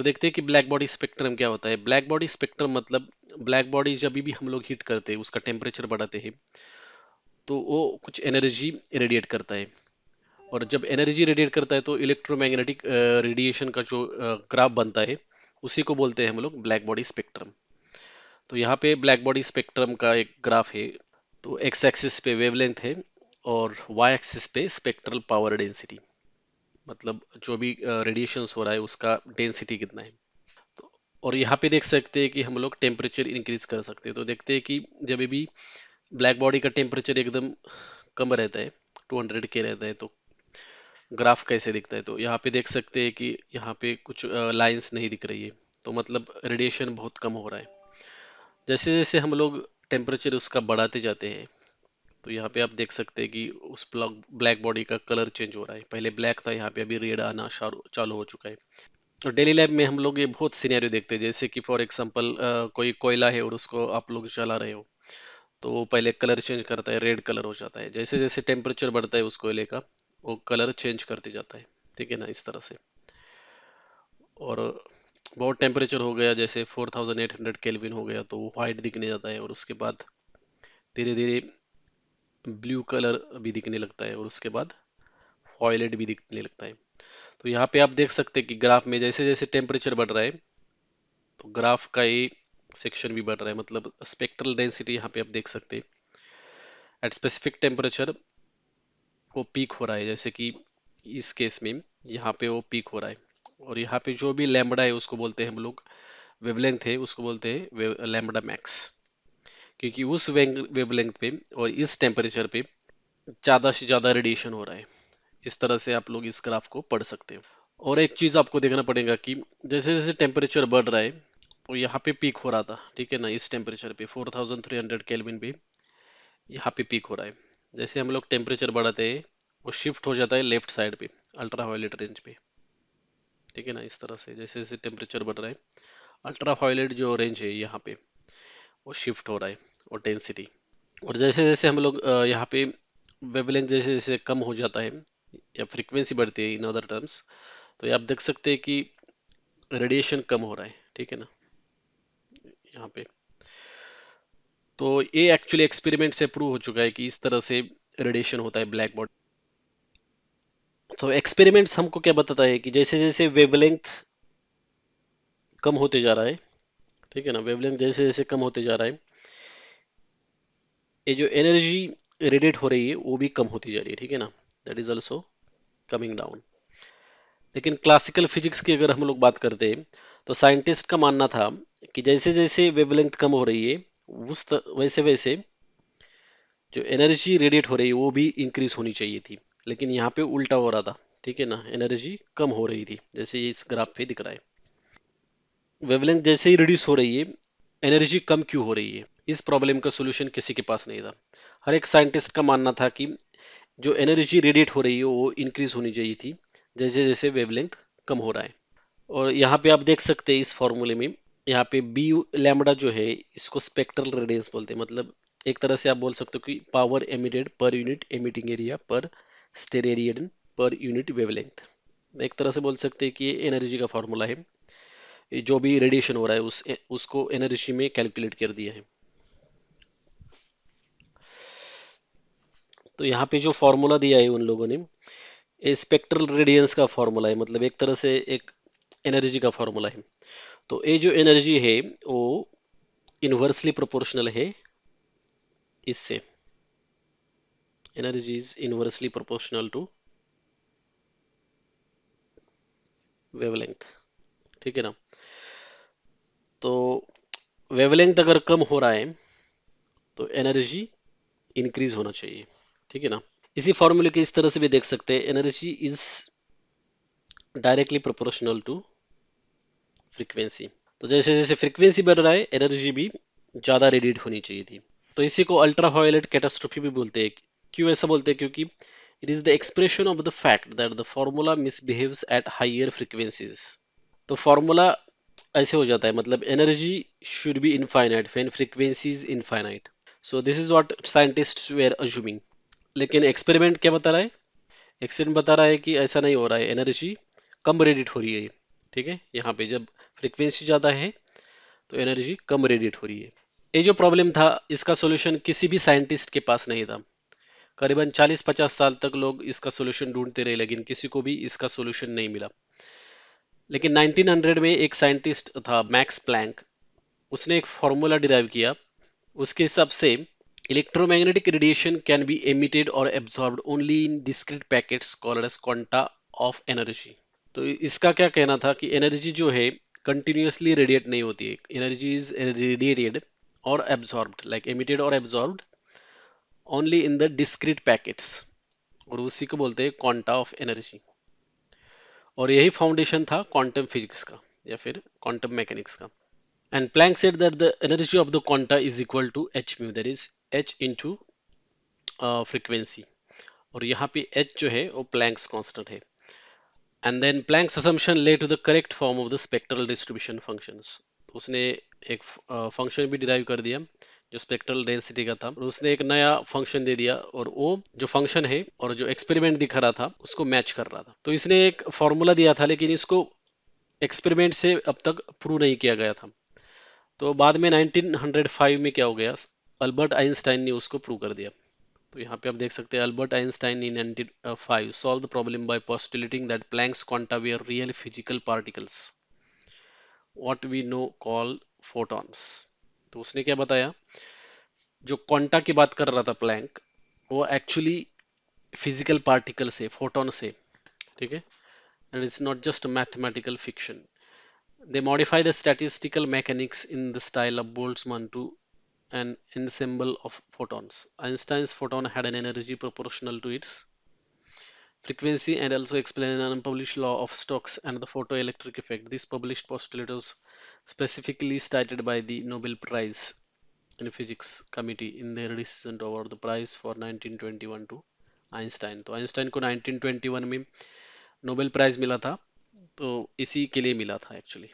तो देखते हैं कि ब्लैक बॉडी स्पेक्ट्रम क्या होता है। ब्लैक बॉडी स्पेक्ट्रम मतलब ब्लैक बॉडी जब भी हम लोग हीट करते हैं, उसका टेम्परेचर बढ़ाते हैं, तो वो कुछ एनर्जी रेडिएट करता है। और जब एनर्जी रेडिएट करता है तो इलेक्ट्रोमैग्नेटिक रेडिएशन का जो ग्राफ बनता है, उसी को बोलते हैं हम लोग ब्लैक बॉडी स्पेक्ट्रम। तो यहाँ पे ब्लैक बॉडी स्पेक्ट्रम का एक ग्राफ है। तो एक्स एक्सिस पे वेवलेंथ है और वाई एक्सिस पे स्पेक्ट्रल पावर डेंसिटी, मतलब जो भी रेडिएशंस हो रहा है उसका डेंसिटी कितना है। तो और यहाँ पे देख सकते हैं कि हम लोग टेम्परेचर इंक्रीज कर सकते हैं। तो देखते हैं कि जब भी ब्लैक बॉडी का टेम्परेचर एकदम कम रहता है, 200 के रहता है, तो ग्राफ कैसे दिखता है। तो यहाँ पे देख सकते हैं कि यहाँ पे कुछ लाइंस नहीं दिख रही है, तो मतलब रेडिएशन बहुत कम हो रहा है। जैसे जैसे हम लोग टेम्परेचर उसका बढ़ाते जाते हैं, तो यहाँ पे आप देख सकते हैं कि उस ब्लैक बॉडी का कलर चेंज हो रहा है। पहले ब्लैक था, यहाँ पे अभी रेड आना चालू हो चुका है। और डेली लाइफ में हम लोग ये बहुत सिनेरियो देखते हैं, जैसे कि फॉर एग्जांपल कोई कोयला है और उसको आप लोग जला रहे हो, तो वो पहले कलर चेंज करता है, रेड कलर हो जाता है। जैसे जैसे टेम्परेचर बढ़ता है उस कोयले का, वो कलर चेंज करते जाता है। ठीक है ना, इस तरह से। और बहुत टेम्परेचर हो गया, जैसे 4800 केल्विन हो गया, तो वो वाइट दिखने जाता है। और उसके बाद धीरे धीरे ब्लू कलर भी दिखने लगता है, और उसके बाद वॉयलेट भी दिखने लगता है। तो यहाँ पे आप देख सकते हैं कि ग्राफ में जैसे जैसे टेम्परेचर बढ़ रहा है, तो ग्राफ का ये सेक्शन भी बढ़ रहा है, मतलब स्पेक्ट्रल डेंसिटी यहाँ पे आप देख सकते हैं। एट स्पेसिफिक टेम्परेचर वो पीक हो रहा है, जैसे कि इस केस में यहाँ पे वो पीक हो रहा है। और यहाँ पे जो भी लैम्बडा है उसको बोलते हैं हम लोग, वेवलेंथ है उसको बोलते हैं लैम्बडा मैक्स, क्योंकि उस वेवलेंथ पे और इस टेम्परेचर पे ज़्यादा से ज़्यादा रेडिएशन हो रहा है। इस तरह से आप लोग इस ग्राफ को पढ़ सकते हो। और एक चीज़ आपको देखना पड़ेगा कि जैसे जैसे टेम्परेचर बढ़ रहा है, तो यहाँ पे पीक हो रहा था, ठीक है ना, इस टेम्परेचर पे 4300 केल्विन पे यहाँ पे पीक हो रहा है। जैसे हम लोग टेम्परेचर बढ़ाते हैं, वो शिफ्ट हो जाता है लेफ्ट साइड पे, अल्ट्रा वायलेट रेंज पे। ठीक है ना, इस तरह से जैसे जैसे टेम्परेचर बढ़ रहा है, अल्ट्रा वायलेट जो रेंज है यहाँ पे, वो शिफ्ट हो रहा है, और डेंसिटी। और जैसे जैसे हम लोग यहाँ पे वेवलेंथ जैसे जैसे कम हो जाता है, या फ्रीक्वेंसी बढ़ती है इन अदर टर्म्स, तो ये आप देख सकते हैं कि रेडिएशन कम हो रहा है। ठीक है ना, यहाँ पे। तो ये एक्चुअली एक्सपेरिमेंट से प्रूव हो चुका है कि इस तरह से रेडिएशन होता है ब्लैक बॉडी। तो एक्सपेरिमेंट्स हमको क्या बताता है कि जैसे जैसे वेवलेंथ कम होते जा रहा है, ठीक है ना, वेवलेंथ जैसे जैसे कम होते जा रहा है, ये जो एनर्जी रेडिएट हो रही है वो भी कम होती जा रही है। ठीक है ना, that is also coming down. लेकिन क्लासिकल फिजिक्स की अगर हम लोग बात करते हैं, तो साइंटिस्ट का मानना था कि जैसे जैसे वेवलेंथ कम हो रही है, वैसे वैसे जो एनर्जी रेडिएट हो रही है वो भी इंक्रीज होनी चाहिए थी। लेकिन यहाँ पे उल्टा हो रहा था। ठीक है ना, एनर्जी कम हो रही थी, जैसे ये इस ग्राफ पे दिख रहा है। वेवलेंथ जैसे ही रिड्यूस हो रही है, एनर्जी कम क्यों हो रही है, इस प्रॉब्लम का सोल्यूशन किसी के पास नहीं था। हर एक साइंटिस्ट का मानना था कि जो एनर्जी रेडिएट हो रही है वो इंक्रीज होनी चाहिए थी, जैसे जैसे वेवलेंथ कम हो रहा है। और यहाँ पे आप देख सकते हैं इस फॉर्मूले में, यहाँ पे बी लैम्बडा जो है, इसको स्पेक्ट्रल रेडियंस बोलते हैं। मतलब एक तरह से आप बोल सकते हो कि power emitted per unit emitting area पर स्टेरेडियन पर यूनिट वेवलेंथ। एक तरह से बोल सकते हैं कि ये एनर्जी का फॉर्मूला है। ये जो भी रेडिएशन हो रहा है उसको एनर्जी में कैलकुलेट कर दिया है। तो यहाँ पे जो फॉर्मूला दिया है उन लोगों ने, ये स्पेक्ट्रल रेडियंस का फॉर्मूला है, मतलब एक तरह से एक एनर्जी का फॉर्मूला है। तो ये जो एनर्जी है वो इनवर्सली प्रोपोर्शनल है इससे। Energy is inversely proportional to wavelength. ठीक है ना, तो वेवलेंथ अगर कम हो रहा है तो एनर्जी इंक्रीज होना चाहिए। ठीक है ना, इसी फॉर्मूले के इस तरह से भी देख सकते हैं, energy is directly proportional to frequency. तो जैसे जैसे फ्रीक्वेंसी बढ़ रहा है, एनर्जी भी ज्यादा रेडिएट होनी चाहिए थी। तो इसी को अल्ट्रा वायलेट कैटास्ट्रोफी भी बोलते हैं। क्यों ऐसा बोलते हैं? क्योंकि it is the expression of the fact that the formula misbehaves at higher frequencies. तो फॉर्मूला ऐसे हो जाता है, मतलब energy should be infinite when frequency is infinite. So this is what scientists were assuming. लेकिन एक्सपेरिमेंट क्या बता रहा है? एक्सपेरिमेंट बता रहा है कि ऐसा नहीं हो रहा है, एनर्जी कम रेडिएट हो रही है। ठीक है, यहाँ पे जब फ्रीक्वेंसी ज़्यादा है तो एनर्जी कम रेडिएट हो रही है। ये जो प्रॉब्लम था, इसका सॉल्यूशन किसी भी साइंटिस्ट के पास नहीं था। करीबन 40-50 साल तक लोग इसका सॉल्यूशन ढूंढते रहे, लेकिन किसी को भी इसका सॉल्यूशन नहीं मिला। लेकिन 1900 में एक साइंटिस्ट था, मैक्स प्लैंक, उसने एक फॉर्मूला डिराइव किया। उसके हिसाब से electromagnetic radiation can be emitted और absorbed only in discrete packets called as quanta of energy. तो इसका क्या कहना था कि एनर्जी जो है कंटिन्यूअसली रेडिएट नहीं होती है, एनर्जी इज रेडिएटेड और एब्जॉर्ब्ड, लाइक एमिटेड और absorbed only in the discrete packets, और उसी को बोलते हैं क्वांटा ऑफ एनर्जी। और यही फाउंडेशन था क्वांटम फिजिक्स का या फिर क्वांटम मैकेनिक्स का। And Planck said that the energy of the quanta is equal to h mu, that is h into frequency. और यहाँ पे एच जो है वो प्लैंक्स कांस्टेंट है। And then Planck's assumption led to the correct form of the spectral distribution functions. उसने एक function भी डिराइव कर दिया जो स्पेक्ट्रल डेंसिटी का था, और उसने एक नया फंक्शन दे दिया, और वो जो फंक्शन है और जो एक्सपेरिमेंट दिखा रहा था उसको मैच कर रहा था। तो इसने एक फॉर्मूला दिया था, लेकिन इसको एक्सपेरिमेंट से अब तक प्रूव नहीं किया गया था। तो बाद में 1905 में क्या हो गया, अल्बर्ट आइंस्टाइन ने उसको प्रूव कर दिया। तो यहाँ पे आप देख सकते हैं, Albert Einstein in 1905 solve the problem by postulating that Planck's quanta were real physical particles what we now call photons. तो उसने क्या बताया, जो क्वांटा की बात कर रहा था प्लैंक, वो एक्चुअली फिजिकल पार्टिकल से, फोटोन से, ठीक है, and it's not just a mathematical fiction. They modify the statistical mechanics in the style of Boltzmann to an ensemble of photons. Einstein's photon had an energy proportional to its frequency and also explain an unpublished law of Stokes and the photoelectric effect. This published postulate was specifically cited by the Nobel Prize in Physics Committee in their decision to award the prize for 1921 to Einstein. तो Einstein को 1921 में Nobel prize मिला था, तो इसी के लिए मिला था एक्चुअली।